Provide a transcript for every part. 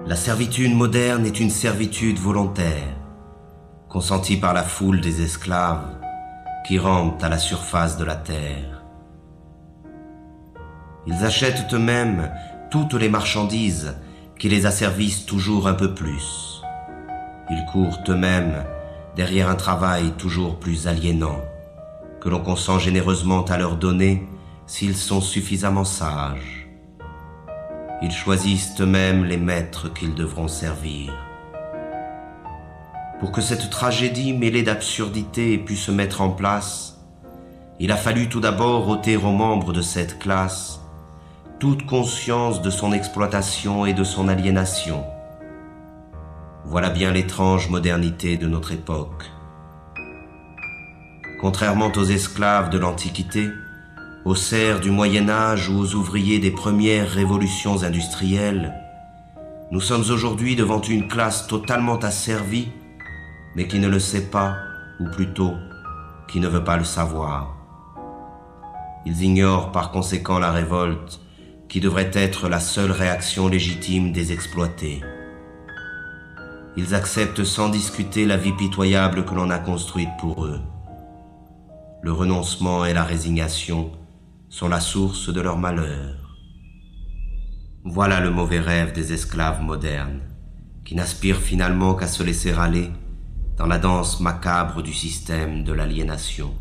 La servitude moderne est une servitude volontaire, consentie par la foule des esclaves qui rampent à la surface de la terre. Ils achètent eux-mêmes toutes les marchandises qui les asservissent toujours un peu plus. Ils courent eux-mêmes derrière un travail toujours plus aliénant, que l'on consent généreusement à leur donner s'ils sont suffisamment sages. Ils choisissent eux-mêmes les maîtres qu'ils devront servir. Pour que cette tragédie mêlée d'absurdité ait pu se mettre en place, il a fallu tout d'abord ôter aux membres de cette classe toute conscience de son exploitation et de son aliénation. Voilà bien l'étrange modernité de notre époque. Contrairement aux esclaves de l'Antiquité, aux serfs du Moyen-Âge ou aux ouvriers des premières révolutions industrielles, nous sommes aujourd'hui devant une classe totalement asservie, mais qui ne le sait pas, ou plutôt, qui ne veut pas le savoir. Ils ignorent par conséquent la révolte, qui devrait être la seule réaction légitime des exploités. Ils acceptent sans discuter la vie pitoyable que l'on a construite pour eux. Le renoncement et la résignation sont la source de leur malheur. Voilà le mauvais rêve des esclaves modernes, qui n'aspirent finalement qu'à se laisser aller dans la danse macabre du système de l'aliénation.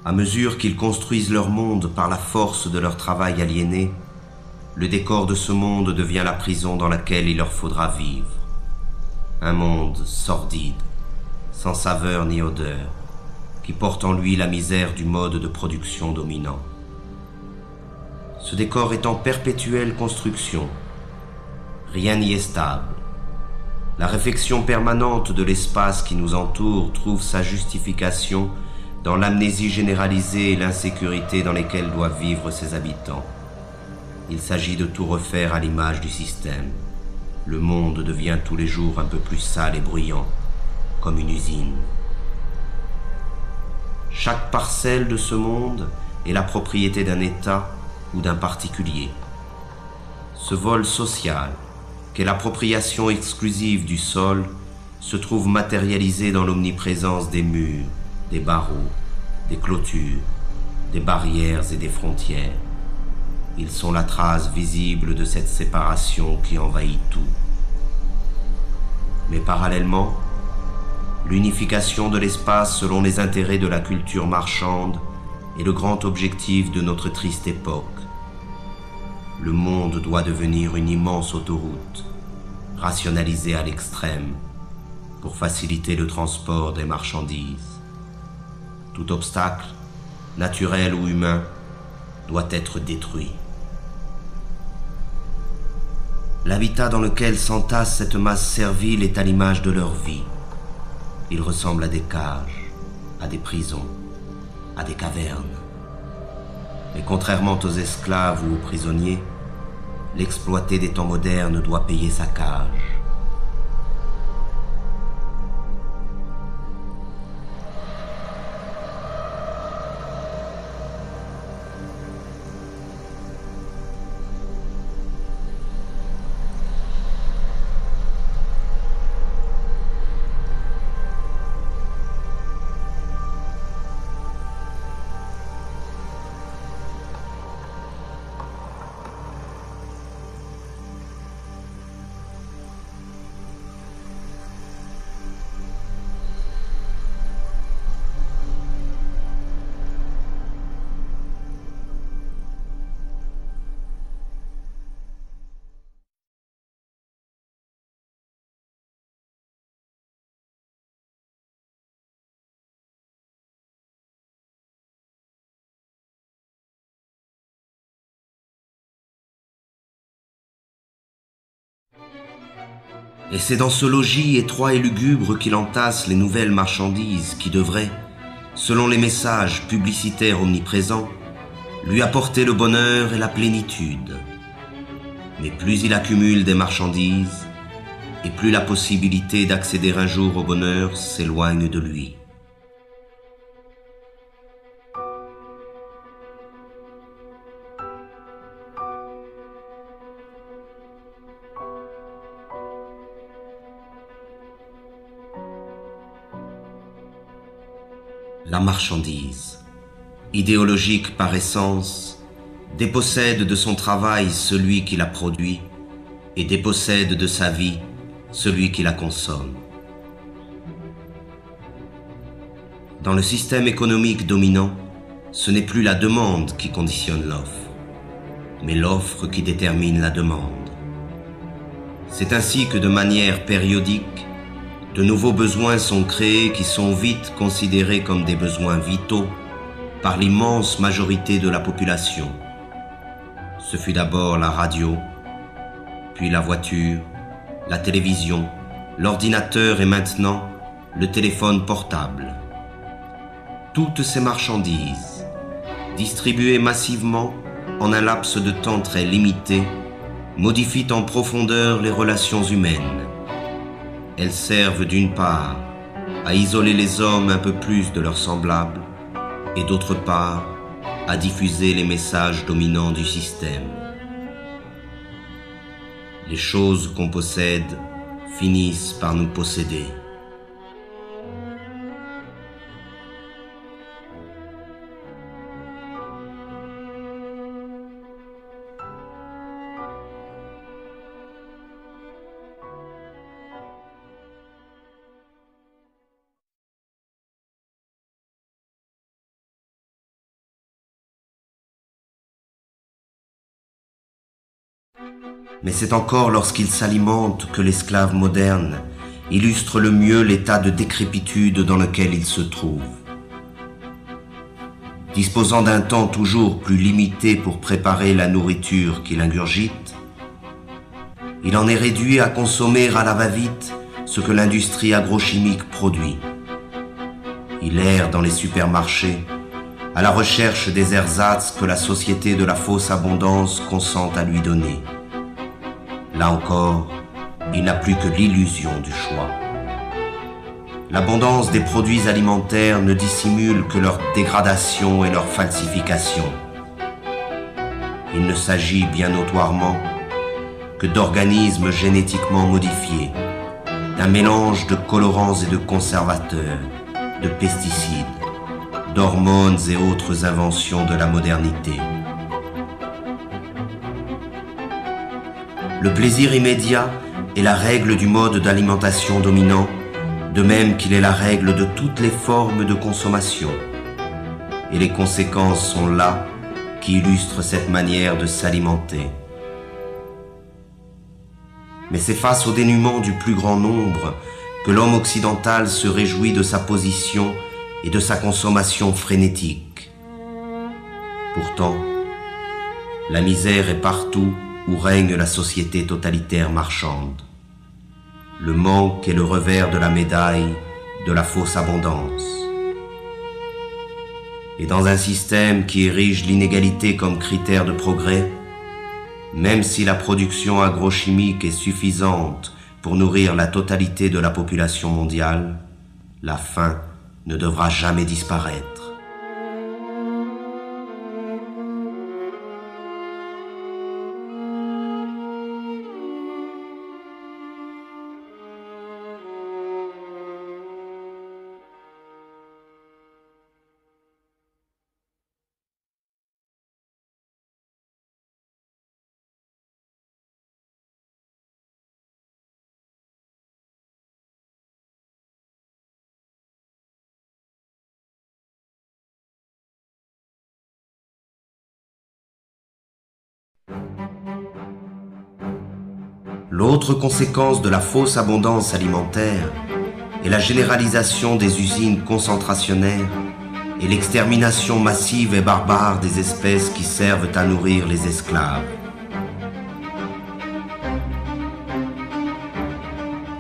À mesure qu'ils construisent leur monde par la force de leur travail aliéné, le décor de ce monde devient la prison dans laquelle il leur faudra vivre. Un monde sordide, sans saveur ni odeur, qui porte en lui la misère du mode de production dominant. Ce décor est en perpétuelle construction. Rien n'y est stable. La réflexion permanente de l'espace qui nous entoure trouve sa justification dans l'amnésie généralisée et l'insécurité dans lesquelles doivent vivre ses habitants. Il s'agit de tout refaire à l'image du système. Le monde devient tous les jours un peu plus sale et bruyant, comme une usine. Chaque parcelle de ce monde est la propriété d'un État ou d'un particulier. Ce vol social, qu'est l'appropriation exclusive du sol, se trouve matérialisé dans l'omniprésence des murs, des barreaux, des clôtures, des barrières et des frontières. Ils sont la trace visible de cette séparation qui envahit tout. Mais parallèlement, l'unification de l'espace selon les intérêts de la culture marchande est le grand objectif de notre triste époque. Le monde doit devenir une immense autoroute, rationalisée à l'extrême, pour faciliter le transport des marchandises. Tout obstacle, naturel ou humain, doit être détruit. L'habitat dans lequel s'entasse cette masse servile est à l'image de leur vie. Il ressemble à des cages, à des prisons, à des cavernes. Mais contrairement aux esclaves ou aux prisonniers, l'exploité des temps modernes doit payer sa cage. Et c'est dans ce logis étroit et lugubre qu'il entasse les nouvelles marchandises qui devraient, selon les messages publicitaires omniprésents, lui apporter le bonheur et la plénitude. Mais plus il accumule des marchandises, et plus la possibilité d'accéder un jour au bonheur s'éloigne de lui. La marchandise, idéologique par essence, dépossède de son travail celui qui la produit et dépossède de sa vie celui qui la consomme. Dans le système économique dominant, ce n'est plus la demande qui conditionne l'offre, mais l'offre qui détermine la demande. C'est ainsi que de manière périodique, de nouveaux besoins sont créés qui sont vite considérés comme des besoins vitaux par l'immense majorité de la population. Ce fut d'abord la radio, puis la voiture, la télévision, l'ordinateur et maintenant le téléphone portable. Toutes ces marchandises, distribuées massivement en un laps de temps très limité, modifient en profondeur les relations humaines. Elles servent d'une part à isoler les hommes un peu plus de leurs semblables et d'autre part à diffuser les messages dominants du système. Les choses qu'on possède finissent par nous posséder. Mais c'est encore lorsqu'il s'alimente que l'esclave moderne illustre le mieux l'état de décrépitude dans lequel il se trouve. Disposant d'un temps toujours plus limité pour préparer la nourriture qu'il ingurgite, il en est réduit à consommer à la va-vite ce que l'industrie agrochimique produit. Il erre dans les supermarchés à la recherche des ersatz que la société de la fausse abondance consent à lui donner. Là encore, il n'a plus que l'illusion du choix. L'abondance des produits alimentaires ne dissimule que leur dégradation et leur falsification. Il ne s'agit bien notoirement que d'organismes génétiquement modifiés, d'un mélange de colorants et de conservateurs, de pesticides, d'hormones et autres inventions de la modernité. Le plaisir immédiat est la règle du mode d'alimentation dominant, de même qu'il est la règle de toutes les formes de consommation. Et les conséquences sont là qui illustrent cette manière de s'alimenter. Mais c'est face au dénuement du plus grand nombre que l'homme occidental se réjouit de sa position et de sa consommation frénétique. Pourtant, la misère est partout où règne la société totalitaire marchande. Le manque est le revers de la médaille de la fausse abondance. Et dans un système qui érige l'inégalité comme critère de progrès, même si la production agrochimique est suffisante pour nourrir la totalité de la population mondiale, la faim ne devra jamais disparaître. L'autre conséquence de la fausse abondance alimentaire est la généralisation des usines concentrationnaires et l'extermination massive et barbare des espèces qui servent à nourrir les esclaves.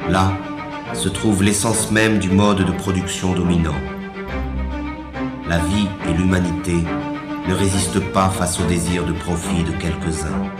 Là se trouve l'essence même du mode de production dominant. La vie et l'humanité ne résistent pas face au désir de profit de quelques-uns.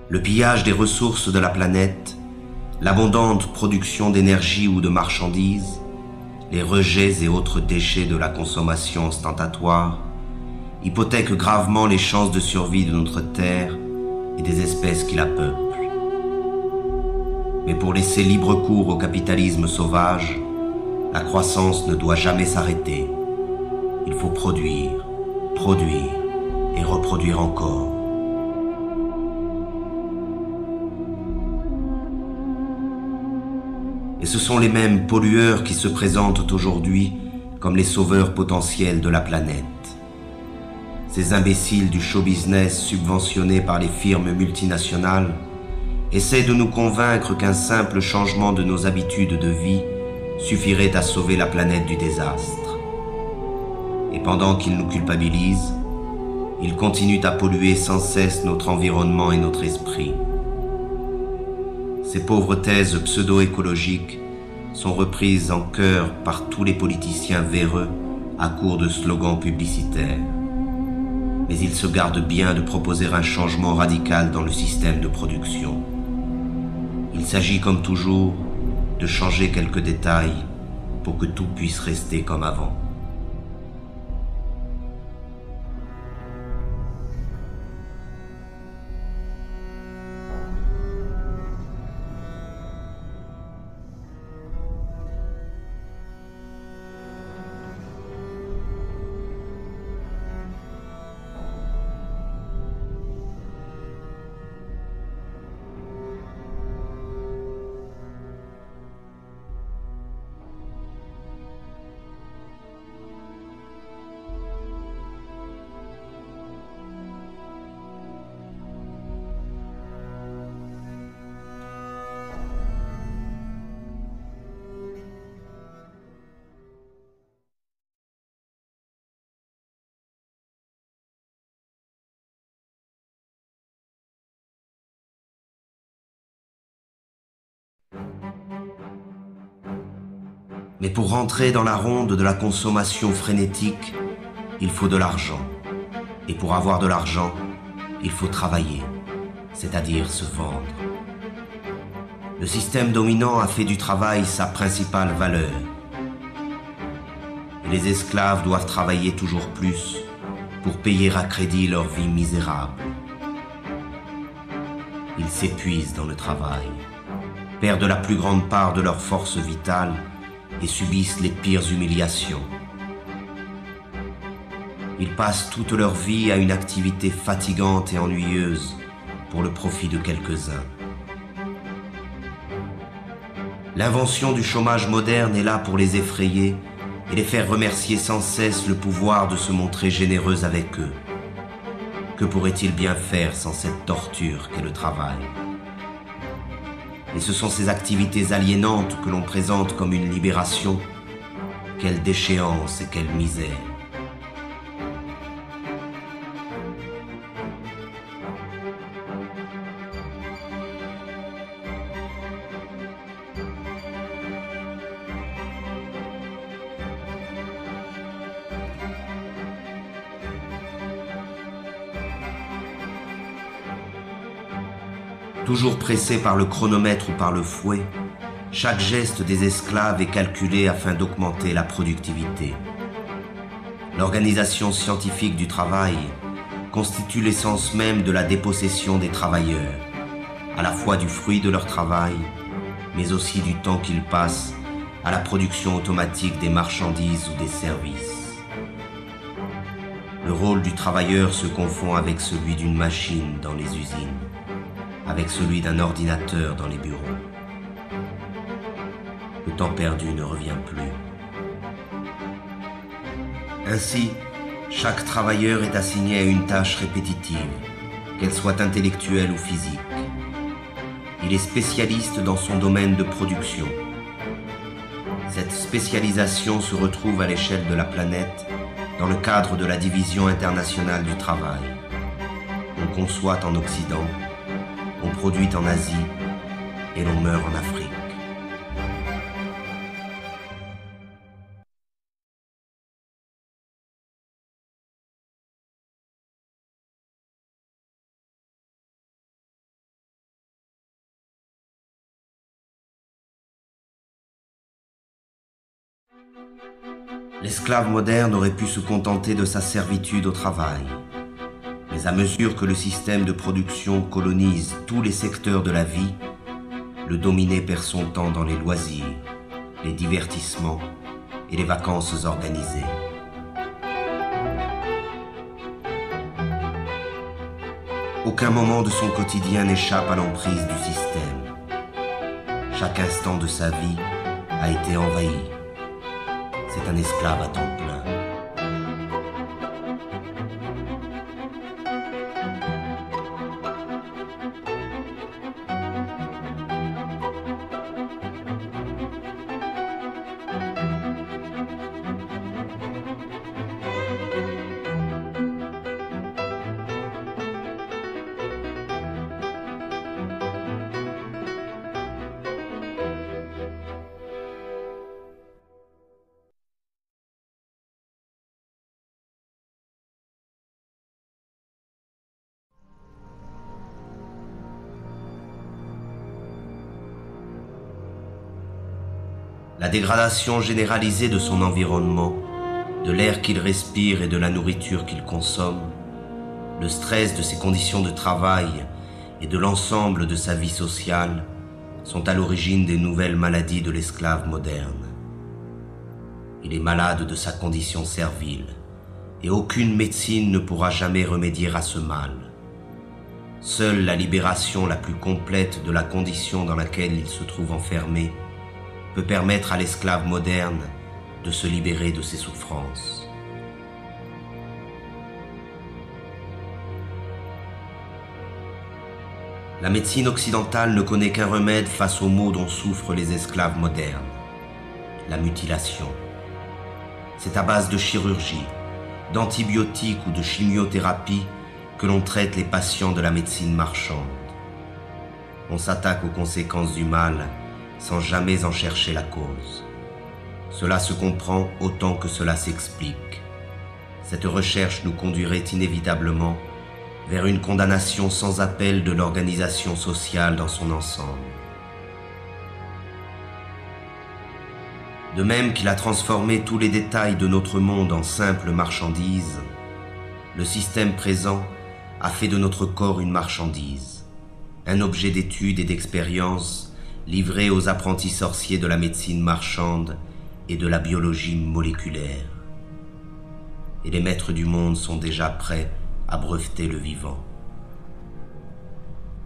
Le pillage des ressources de la planète, l'abondante production d'énergie ou de marchandises, les rejets et autres déchets de la consommation ostentatoire hypothèquent gravement les chances de survie de notre Terre et des espèces qui la peuplent. Mais pour laisser libre cours au capitalisme sauvage, la croissance ne doit jamais s'arrêter. Il faut produire, produire et reproduire encore. Et ce sont les mêmes pollueurs qui se présentent aujourd'hui comme les sauveurs potentiels de la planète. Ces imbéciles du show business subventionnés par les firmes multinationales essaient de nous convaincre qu'un simple changement de nos habitudes de vie suffirait à sauver la planète du désastre. Et pendant qu'ils nous culpabilisent, ils continuent à polluer sans cesse notre environnement et notre esprit. Ces pauvres thèses pseudo-écologiques sont reprises en chœur par tous les politiciens véreux à court de slogans publicitaires. Mais ils se gardent bien de proposer un changement radical dans le système de production. Il s'agit comme toujours de changer quelques détails pour que tout puisse rester comme avant. Mais pour rentrer dans la ronde de la consommation frénétique, il faut de l'argent. Et pour avoir de l'argent, il faut travailler, c'est-à-dire se vendre. Le système dominant a fait du travail sa principale valeur. Et les esclaves doivent travailler toujours plus pour payer à crédit leur vie misérable. Ils s'épuisent dans le travail, perdent la plus grande part de leur force vitale et subissent les pires humiliations. Ils passent toute leur vie à une activité fatigante et ennuyeuse pour le profit de quelques-uns. L'invention du chômage moderne est là pour les effrayer et les faire remercier sans cesse le pouvoir de se montrer généreux avec eux. Que pourraient-ils bien faire sans cette torture qu'est le travail? Et ce sont ces activités aliénantes que l'on présente comme une libération. Quelle déchéance et quelle misère! Toujours pressés par le chronomètre ou par le fouet, chaque geste des esclaves est calculé afin d'augmenter la productivité. L'organisation scientifique du travail constitue l'essence même de la dépossession des travailleurs, à la fois du fruit de leur travail, mais aussi du temps qu'ils passent à la production automatique des marchandises ou des services. Le rôle du travailleur se confond avec celui d'une machine dans les usines, avec celui d'un ordinateur dans les bureaux. Le temps perdu ne revient plus. Ainsi, chaque travailleur est assigné à une tâche répétitive, qu'elle soit intellectuelle ou physique. Il est spécialiste dans son domaine de production. Cette spécialisation se retrouve à l'échelle de la planète dans le cadre de la Division internationale du travail. On conçoit en Occident, on produit en Asie et l'on meurt en Afrique. L'esclave moderne aurait pu se contenter de sa servitude au travail. Mais à mesure que le système de production colonise tous les secteurs de la vie, le dominé perd son temps dans les loisirs, les divertissements et les vacances organisées. Aucun moment de son quotidien n'échappe à l'emprise du système. Chaque instant de sa vie a été envahi. C'est un esclave à temps plein. La dégradation généralisée de son environnement, de l'air qu'il respire et de la nourriture qu'il consomme, le stress de ses conditions de travail et de l'ensemble de sa vie sociale sont à l'origine des nouvelles maladies de l'esclave moderne. Il est malade de sa condition servile et aucune médecine ne pourra jamais remédier à ce mal. Seule la libération la plus complète de la condition dans laquelle il se trouve enfermé peut permettre à l'esclave moderne de se libérer de ses souffrances. La médecine occidentale ne connaît qu'un remède face aux maux dont souffrent les esclaves modernes, la mutilation. C'est à base de chirurgie, d'antibiotiques ou de chimiothérapie que l'on traite les patients de la médecine marchande. On s'attaque aux conséquences du mal sans jamais en chercher la cause. Cela se comprend autant que cela s'explique. Cette recherche nous conduirait inévitablement vers une condamnation sans appel de l'organisation sociale dans son ensemble. De même qu'il a transformé tous les détails de notre monde en simples marchandises, le système présent a fait de notre corps une marchandise, un objet d'étude et d'expérience livré aux apprentis sorciers de la médecine marchande et de la biologie moléculaire. Et les maîtres du monde sont déjà prêts à breveter le vivant.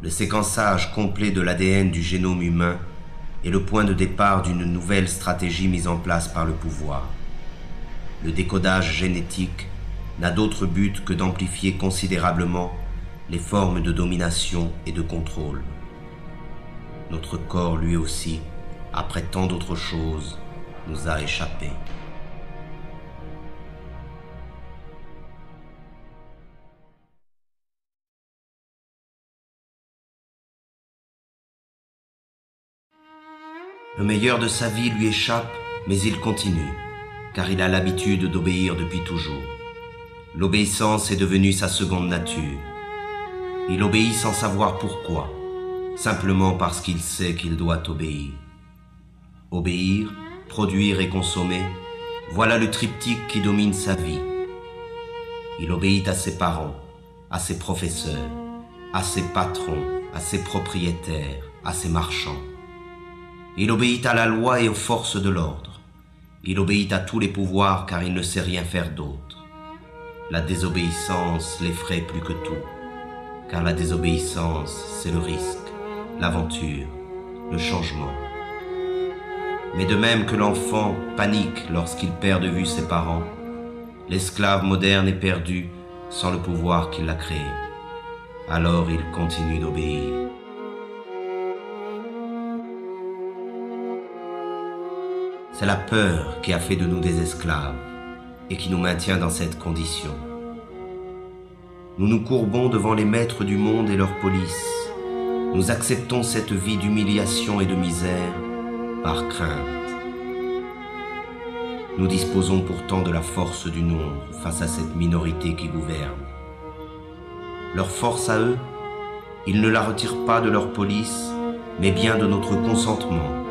Le séquençage complet de l'ADN du génome humain est le point de départ d'une nouvelle stratégie mise en place par le pouvoir. Le décodage génétique n'a d'autre but que d'amplifier considérablement les formes de domination et de contrôle. Notre corps, lui aussi, après tant d'autres choses, nous a échappé. Le meilleur de sa vie lui échappe, mais il continue, car il a l'habitude d'obéir depuis toujours. L'obéissance est devenue sa seconde nature. Il obéit sans savoir pourquoi, simplement parce qu'il sait qu'il doit obéir. Obéir, produire et consommer, voilà le triptyque qui domine sa vie. Il obéit à ses parents, à ses professeurs, à ses patrons, à ses propriétaires, à ses marchands. Il obéit à la loi et aux forces de l'ordre. Il obéit à tous les pouvoirs car il ne sait rien faire d'autre. La désobéissance l'effraie plus que tout, car la désobéissance, c'est le risque, l'aventure, le changement. Mais de même que l'enfant panique lorsqu'il perd de vue ses parents, l'esclave moderne est perdu sans le pouvoir qui l'a créé. Alors il continue d'obéir. C'est la peur qui a fait de nous des esclaves et qui nous maintient dans cette condition. Nous nous courbons devant les maîtres du monde et leur police. Nous acceptons cette vie d'humiliation et de misère par crainte. Nous disposons pourtant de la force du nombre face à cette minorité qui gouverne. Leur force à eux, ils ne la retirent pas de leur police, mais bien de notre consentement.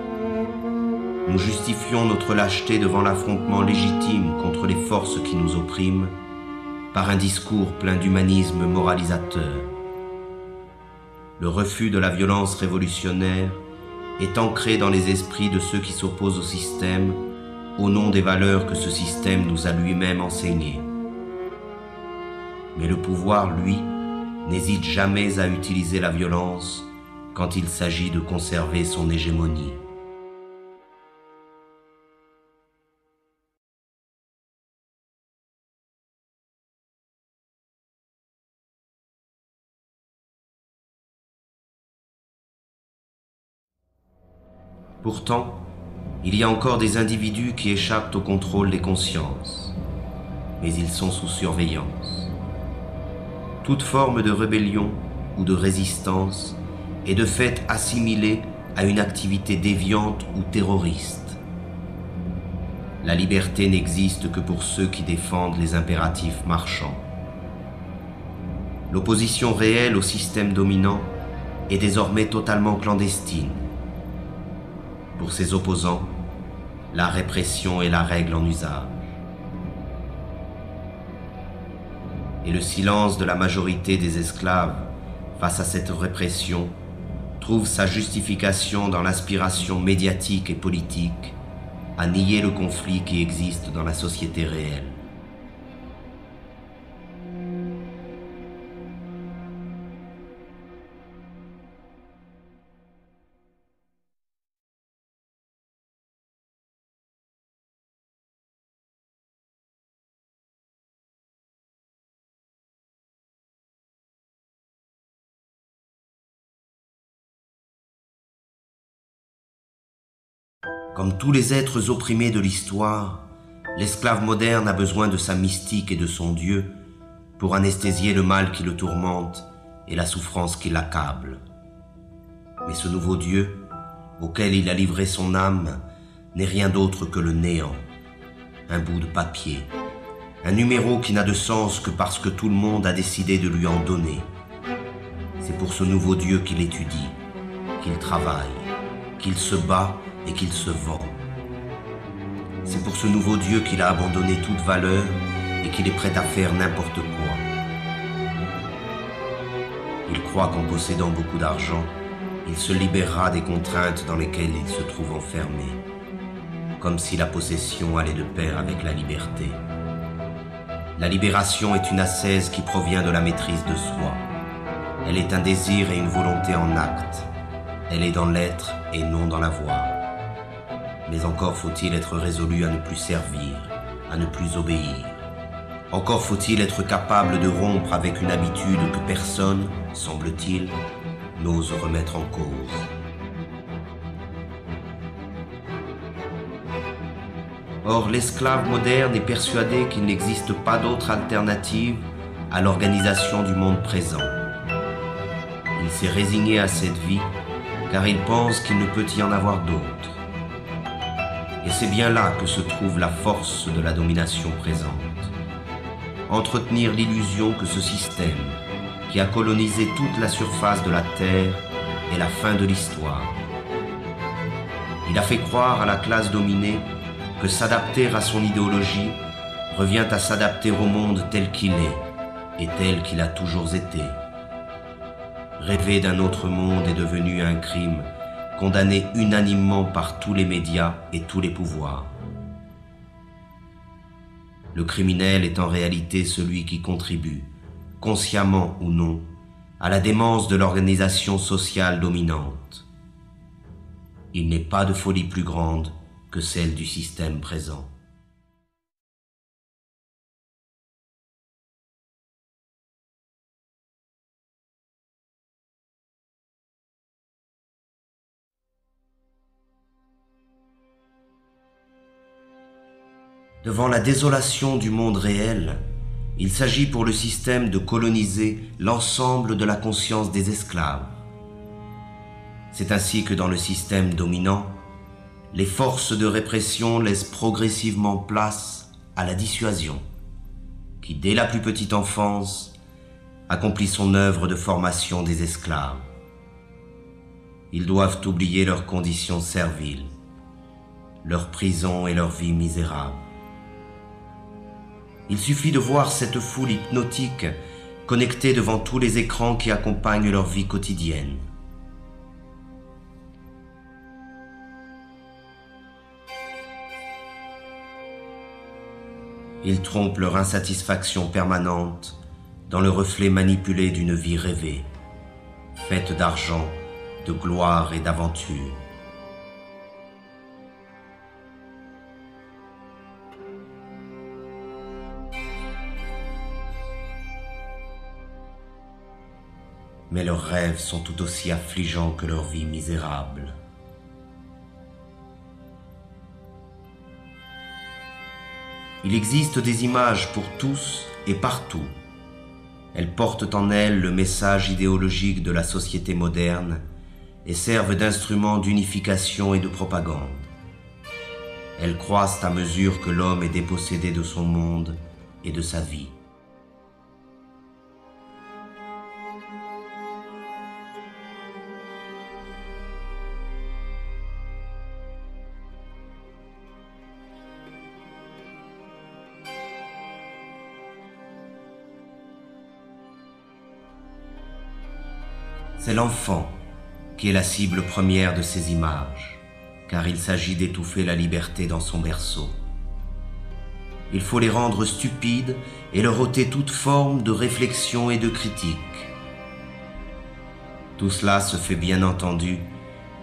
Nous justifions notre lâcheté devant l'affrontement légitime contre les forces qui nous oppriment par un discours plein d'humanisme moralisateur. Le refus de la violence révolutionnaire est ancré dans les esprits de ceux qui s'opposent au système au nom des valeurs que ce système nous a lui-même enseignées. Mais le pouvoir, lui, n'hésite jamais à utiliser la violence quand il s'agit de conserver son hégémonie. Pourtant, il y a encore des individus qui échappent au contrôle des consciences, mais ils sont sous surveillance. Toute forme de rébellion ou de résistance est de fait assimilée à une activité déviante ou terroriste. La liberté n'existe que pour ceux qui défendent les impératifs marchands. L'opposition réelle au système dominant est désormais totalement clandestine. Pour ses opposants, la répression est la règle en usage. Et le silence de la majorité des esclaves face à cette répression trouve sa justification dans l'aspiration médiatique et politique à nier le conflit qui existe dans la société réelle. Comme tous les êtres opprimés de l'histoire, l'esclave moderne a besoin de sa mystique et de son Dieu pour anesthésier le mal qui le tourmente et la souffrance qui l'accable. Mais ce nouveau Dieu, auquel il a livré son âme, n'est rien d'autre que le néant, un bout de papier, un numéro qui n'a de sens que parce que tout le monde a décidé de lui en donner. C'est pour ce nouveau Dieu qu'il étudie, qu'il travaille, qu'il se bat et qu'il se vend. C'est pour ce nouveau Dieu qu'il a abandonné toute valeur et qu'il est prêt à faire n'importe quoi. Il croit qu'en possédant beaucoup d'argent, il se libérera des contraintes dans lesquelles il se trouve enfermé, comme si la possession allait de pair avec la liberté. La libération est une ascèse qui provient de la maîtrise de soi. Elle est un désir et une volonté en acte. Elle est dans l'être et non dans l'avoir. Mais encore faut-il être résolu à ne plus servir, à ne plus obéir. Encore faut-il être capable de rompre avec une habitude que personne, semble-t-il, n'ose remettre en cause. Or, l'esclave moderne est persuadé qu'il n'existe pas d'autre alternative à l'organisation du monde présent. Il s'est résigné à cette vie car il pense qu'il ne peut y en avoir d'autre. Et c'est bien là que se trouve la force de la domination présente. Entretenir l'illusion que ce système, qui a colonisé toute la surface de la Terre, est la fin de l'histoire. Il a fait croire à la classe dominée que s'adapter à son idéologie revient à s'adapter au monde tel qu'il est et tel qu'il a toujours été. Rêver d'un autre monde est devenu un crime condamné unanimement par tous les médias et tous les pouvoirs. Le criminel est en réalité celui qui contribue, consciemment ou non, à la démence de l'organisation sociale dominante. Il n'est pas de folie plus grande que celle du système présent. Devant la désolation du monde réel, il s'agit pour le système de coloniser l'ensemble de la conscience des esclaves. C'est ainsi que dans le système dominant, les forces de répression laissent progressivement place à la dissuasion, qui dès la plus petite enfance accomplit son œuvre de formation des esclaves. Ils doivent oublier leurs conditions serviles, leur prison et leur vie misérable. Il suffit de voir cette foule hypnotique connectée devant tous les écrans qui accompagnent leur vie quotidienne. Ils trompent leur insatisfaction permanente dans le reflet manipulé d'une vie rêvée, faite d'argent, de gloire et d'aventure. Mais leurs rêves sont tout aussi affligeants que leur vie misérable. Il existe des images pour tous et partout. Elles portent en elles le message idéologique de la société moderne et servent d'instruments d'unification et de propagande. Elles croissent à mesure que l'homme est dépossédé de son monde et de sa vie. C'est l'enfant qui est la cible première de ces images, car il s'agit d'étouffer la liberté dans son berceau. Il faut les rendre stupides et leur ôter toute forme de réflexion et de critique. Tout cela se fait bien entendu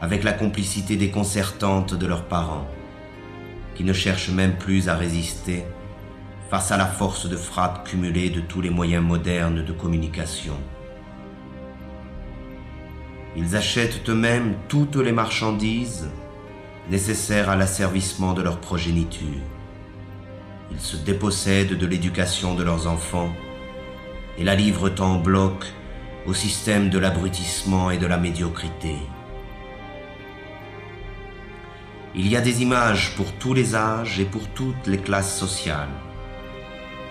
avec la complicité déconcertante de leurs parents, qui ne cherchent même plus à résister face à la force de frappe cumulée de tous les moyens modernes de communication. Ils achètent eux-mêmes toutes les marchandises nécessaires à l'asservissement de leur progéniture. Ils se dépossèdent de l'éducation de leurs enfants et la livrent en bloc au système de l'abrutissement et de la médiocrité. Il y a des images pour tous les âges et pour toutes les classes sociales.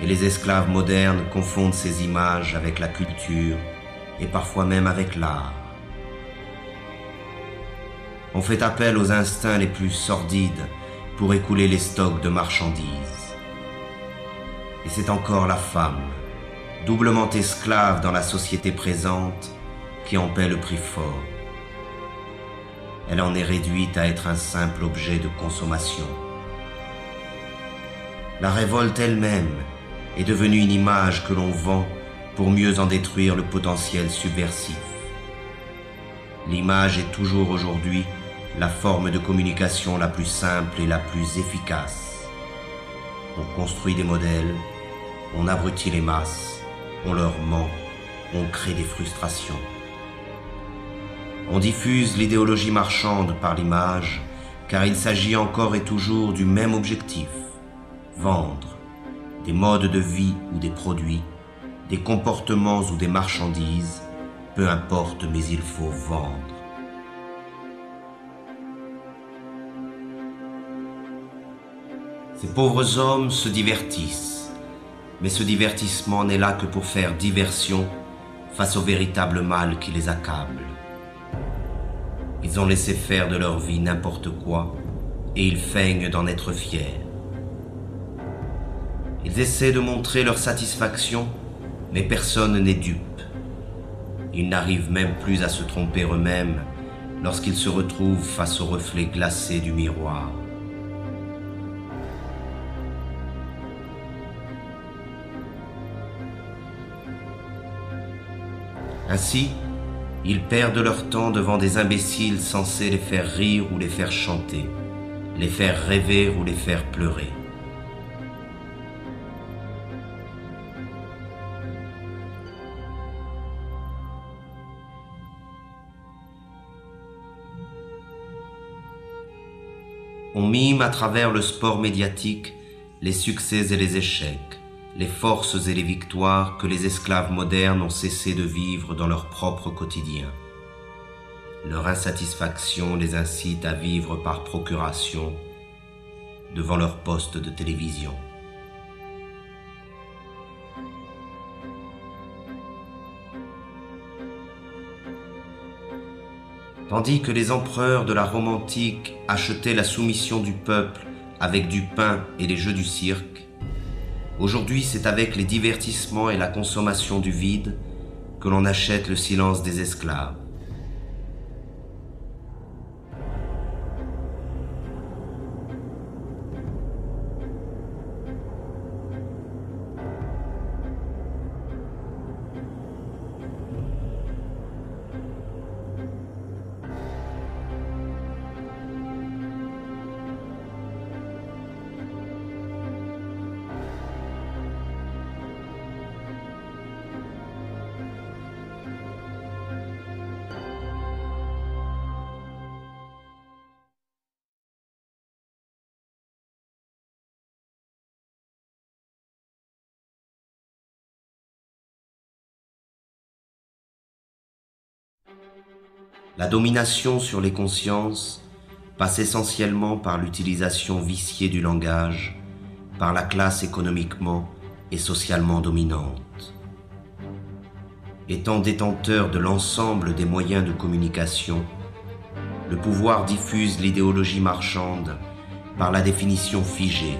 Et les esclaves modernes confondent ces images avec la culture et parfois même avec l'art. On fait appel aux instincts les plus sordides pour écouler les stocks de marchandises. Et c'est encore la femme, doublement esclave dans la société présente, qui en paie le prix fort. Elle en est réduite à être un simple objet de consommation. La révolte elle-même est devenue une image que l'on vend pour mieux en détruire le potentiel subversif. L'image est toujours aujourd'hui la forme de communication la plus simple et la plus efficace. On construit des modèles, on abrutit les masses, on leur ment, on crée des frustrations. On diffuse l'idéologie marchande par l'image, car il s'agit encore et toujours du même objectif, vendre des modes de vie ou des produits, des comportements ou des marchandises, peu importe, mais il faut vendre. Ces pauvres hommes se divertissent, mais ce divertissement n'est là que pour faire diversion face au véritable mal qui les accable. Ils ont laissé faire de leur vie n'importe quoi et ils feignent d'en être fiers. Ils essaient de montrer leur satisfaction, mais personne n'est dupe. Ils n'arrivent même plus à se tromper eux-mêmes lorsqu'ils se retrouvent face au reflet glacé du miroir. Ainsi, ils perdent leur temps devant des imbéciles censés les faire rire ou les faire chanter, les faire rêver ou les faire pleurer. On mime à travers le sport médiatique les succès et les échecs, les forces et les victoires que les esclaves modernes ont cessé de vivre dans leur propre quotidien. Leur insatisfaction les incite à vivre par procuration devant leur poste de télévision. Tandis que les empereurs de la Rome antique achetaient la soumission du peuple avec du pain et les jeux du cirque, aujourd'hui, c'est avec les divertissements et la consommation du vide que l'on achète le silence des esclaves. La domination sur les consciences passe essentiellement par l'utilisation viciée du langage, par la classe économiquement et socialement dominante. Étant détenteur de l'ensemble des moyens de communication, le pouvoir diffuse l'idéologie marchande par la définition figée,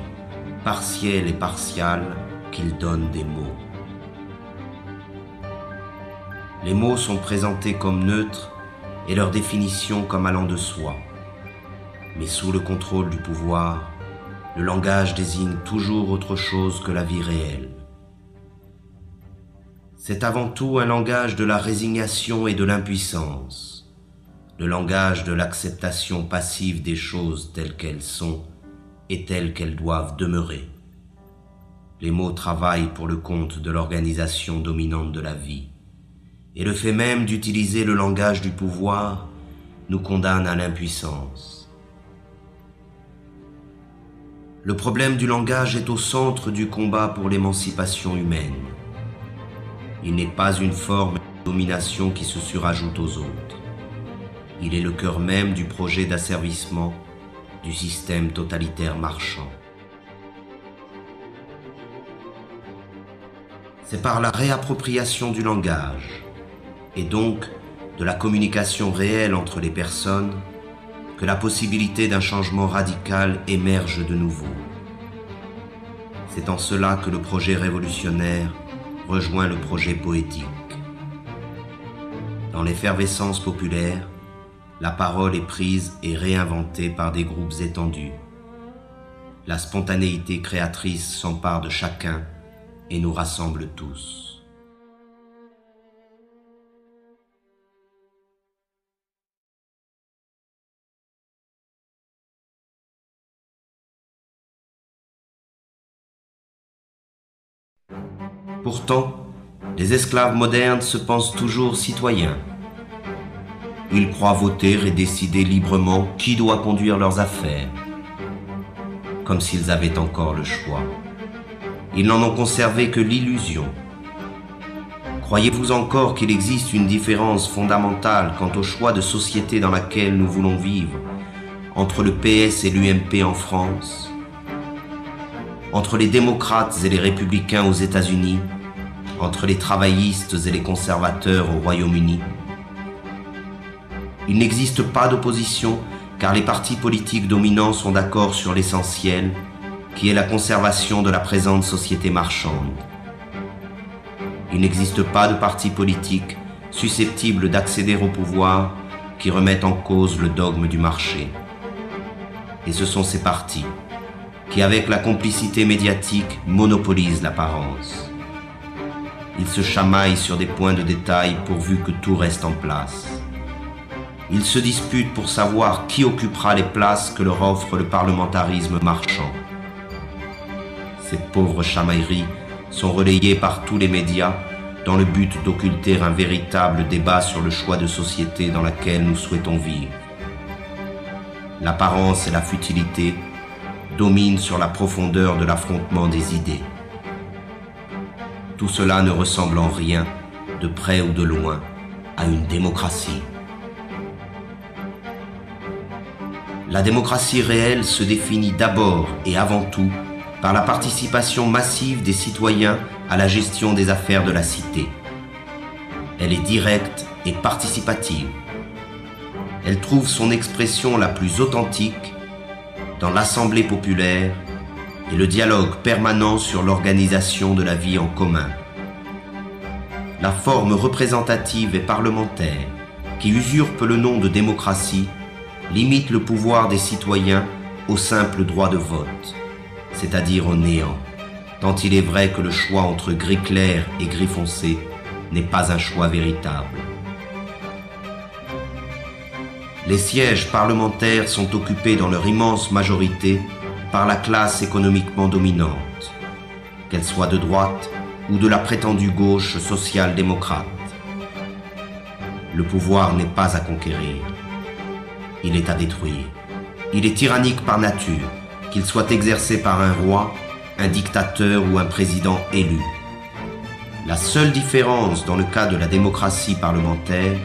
partielle et partiale qu'il donne des mots. Les mots sont présentés comme neutres et leur définition comme allant de soi. Mais sous le contrôle du pouvoir, le langage désigne toujours autre chose que la vie réelle. C'est avant tout un langage de la résignation et de l'impuissance, le langage de l'acceptation passive des choses telles qu'elles sont et telles qu'elles doivent demeurer. Les mots travaillent pour le compte de l'organisation dominante de la vie, et le fait même d'utiliser le langage du pouvoir nous condamne à l'impuissance. Le problème du langage est au centre du combat pour l'émancipation humaine. Il n'est pas une forme de domination qui se surajoute aux autres. Il est le cœur même du projet d'asservissement du système totalitaire marchand. C'est par la réappropriation du langage, et donc de la communication réelle entre les personnes, que la possibilité d'un changement radical émerge de nouveau. C'est en cela que le projet révolutionnaire rejoint le projet poétique. Dans l'effervescence populaire, la parole est prise et réinventée par des groupes étendus. La spontanéité créatrice s'empare de chacun et nous rassemble tous. Pourtant, les esclaves modernes se pensent toujours citoyens. Ils croient voter et décider librement qui doit conduire leurs affaires, comme s'ils avaient encore le choix. Ils n'en ont conservé que l'illusion. Croyez-vous encore qu'il existe une différence fondamentale quant au choix de société dans laquelle nous voulons vivre, entre le PS et l'UMP en France, entre les démocrates et les républicains aux États-Unis, entre les travaillistes et les conservateurs au Royaume-Uni? Il n'existe pas d'opposition car les partis politiques dominants sont d'accord sur l'essentiel, qui est la conservation de la présente société marchande. Il n'existe pas de parti politique susceptible d'accéder au pouvoir qui remette en cause le dogme du marché. Et ce sont ces partis qui, avec la complicité médiatique, monopolisent l'apparence. Ils se chamaillent sur des points de détail pourvu que tout reste en place. Ils se disputent pour savoir qui occupera les places que leur offre le parlementarisme marchand. Ces pauvres chamailleries sont relayées par tous les médias dans le but d'occulter un véritable débat sur le choix de société dans laquelle nous souhaitons vivre. L'apparence et la futilité dominent sur la profondeur de l'affrontement des idées. Tout cela ne ressemble en rien, de près ou de loin, à une démocratie. La démocratie réelle se définit d'abord et avant tout par la participation massive des citoyens à la gestion des affaires de la cité. Elle est directe et participative. Elle trouve son expression la plus authentique dans l'assemblée populaire et le dialogue permanent sur l'organisation de la vie en commun. La forme représentative et parlementaire, qui usurpe le nom de démocratie, limite le pouvoir des citoyens au simple droit de vote, c'est-à-dire au néant, tant il est vrai que le choix entre gris clair et gris foncé n'est pas un choix véritable. Les sièges parlementaires sont occupés dans leur immense majorité par la classe économiquement dominante, qu'elle soit de droite ou de la prétendue gauche social-démocrate. Le pouvoir n'est pas à conquérir, il est à détruire. Il est tyrannique par nature, qu'il soit exercé par un roi, un dictateur ou un président élu. La seule différence dans le cas de la démocratie parlementaire,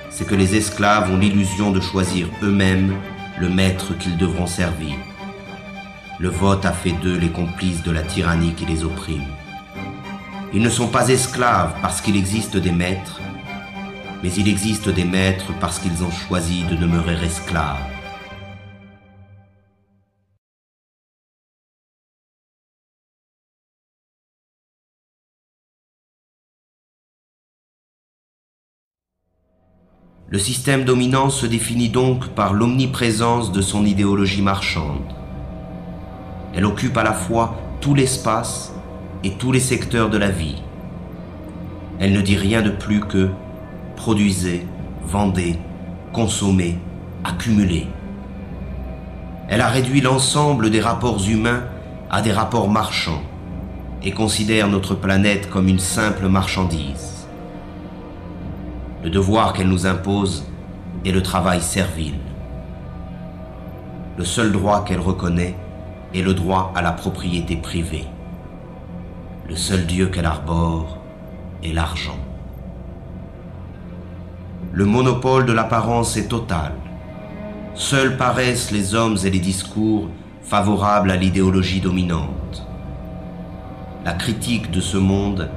c'est que les esclaves ont l'illusion de choisir eux-mêmes le maître qu'ils devront servir. Le vote a fait d'eux les complices de la tyrannie qui les opprime. Ils ne sont pas esclaves parce qu'il existe des maîtres, mais il existe des maîtres parce qu'ils ont choisi de demeurer esclaves. Le système dominant se définit donc par l'omniprésence de son idéologie marchande. Elle occupe à la fois tout l'espace et tous les secteurs de la vie. Elle ne dit rien de plus que produisez, vendez, consommez, accumulez. Elle a réduit l'ensemble des rapports humains à des rapports marchands et considère notre planète comme une simple marchandise. Le devoir qu'elle nous impose est le travail servile. Le seul droit qu'elle reconnaît est le droit à la propriété privée. Le seul Dieu qu'elle arbore est l'argent. Le monopole de l'apparence est total. Seuls paraissent les hommes et les discours favorables à l'idéologie dominante. La critique de ce monde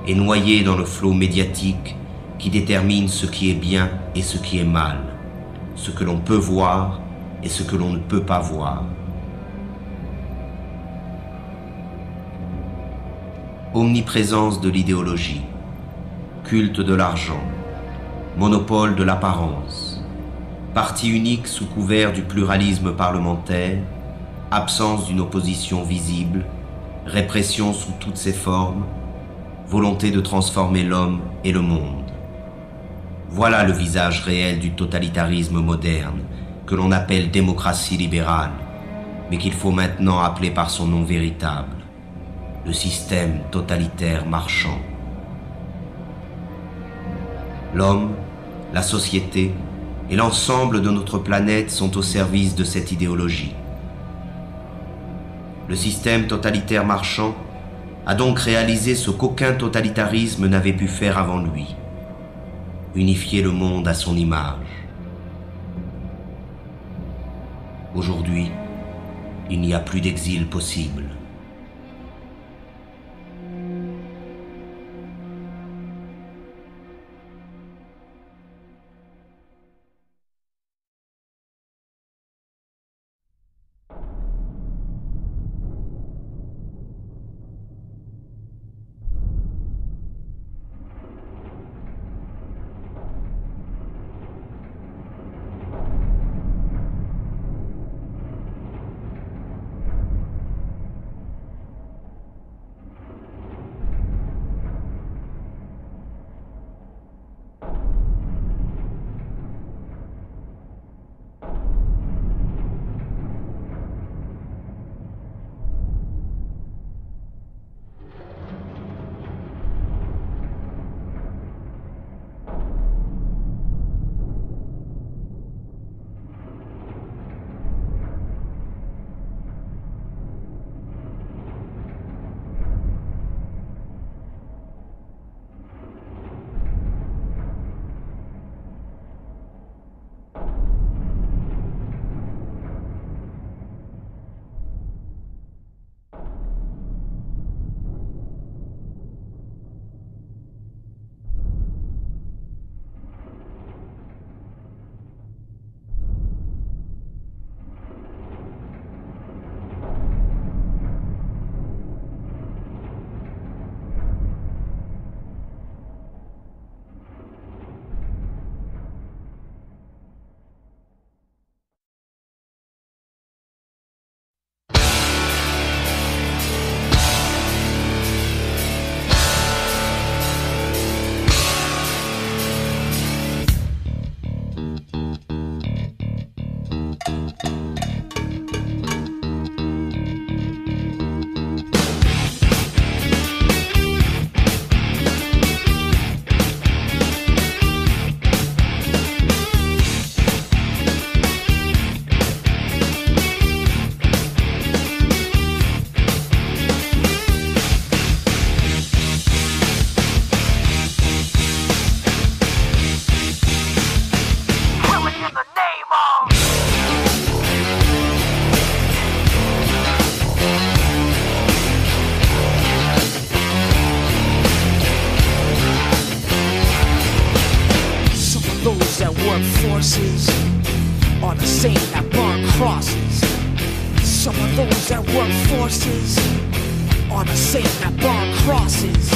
est noyée dans le flot médiatique qui détermine ce qui est bien et ce qui est mal, ce que l'on peut voir et ce que l'on ne peut pas voir. Omniprésence de l'idéologie, culte de l'argent, monopole de l'apparence, parti unique sous couvert du pluralisme parlementaire, absence d'une opposition visible, répression sous toutes ses formes, volonté de transformer l'homme et le monde. Voilà le visage réel du totalitarisme moderne, que l'on appelle démocratie libérale, mais qu'il faut maintenant appeler par son nom véritable, le système totalitaire marchand. L'homme, la société et l'ensemble de notre planète sont au service de cette idéologie. Le système totalitaire marchand a donc réalisé ce qu'aucun totalitarisme n'avait pu faire avant lui: unifier le monde à son image. Aujourd'hui, il n'y a plus d'exil possible. forces are the same that burn crosses. Some of those that work forces are the same that burn crosses.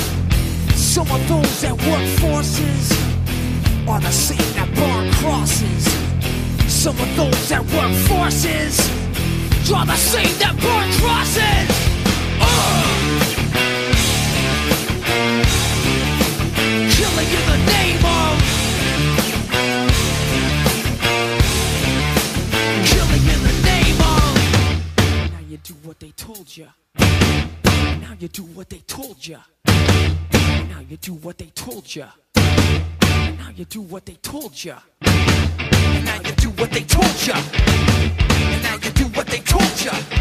Some of those that work forces are the same that burn crosses. Some of those that work forces are the same that burn crosses. Killing in the name of, killing in the name of. Now you do what they told you. Now you do what they told you. Now you do what they told you. Now you do what they told you. Now you do what they told you. Now you do what they told you.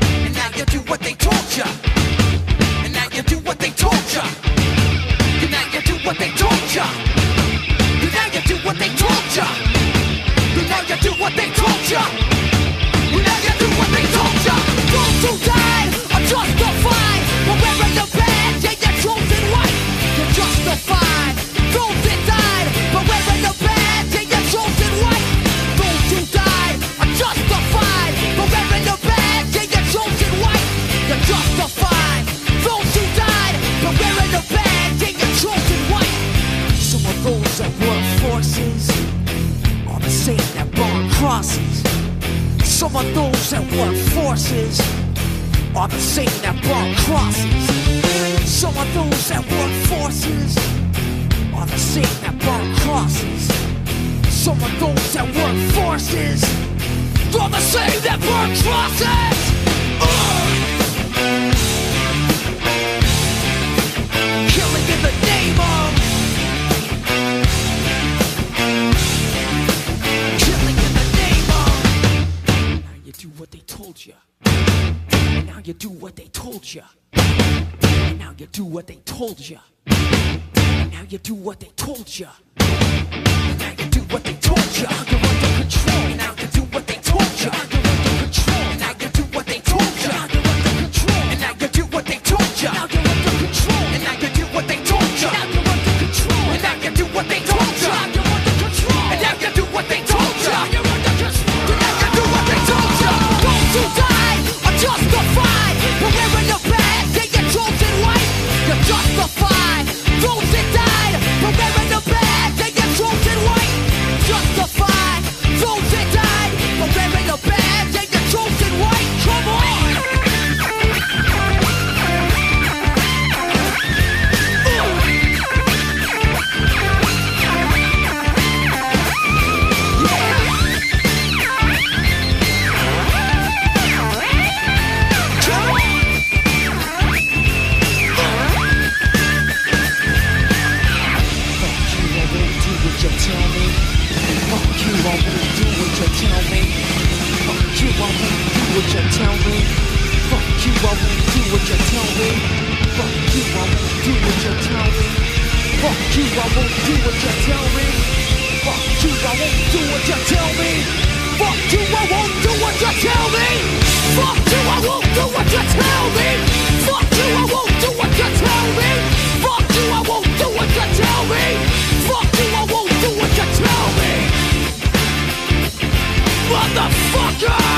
Now you do what they told you. Now you do what they told you. Now you do what they told you. Now you do what they told you. Now you do what they told you. Now you do what they told you. Those who died are justified. But wearing the badge, yeah, you're chosen white. You're justified. Those that died, but wearing the badge, yeah, you're chosen white. Those who died are justified. But wearing the badge, yeah, you're chosen white. You're justified. Those who died, but wearing the badge, yeah, you're chosen white. Some of those that work forces are the same that burn crosses. Some of those that work forces are the same that burn crosses. Some of those that work forces are the same that burn crosses. Some of those that work forces are the same that burn crosses. you do what they told you. And now you do what they told you. And now you do what they told you. And now you do what they told you. You're under control. And now you do what they told you. You're under control. And now you do what they told you. You're under control. And now you do what they told you. Now you're under control. And now you do what they told you. Now you're under control. And now you do what they told you. You're under control. And now you do what they told you. You're under control. And now you do what they told you. Those who die are justified. But wearing the badge, they get chosen white. You're justified. Those that died, but wearing the badge, they get chosen white. Justified. Those that died, but wearing the badge, they get chosen white. Come on. Motherfucker!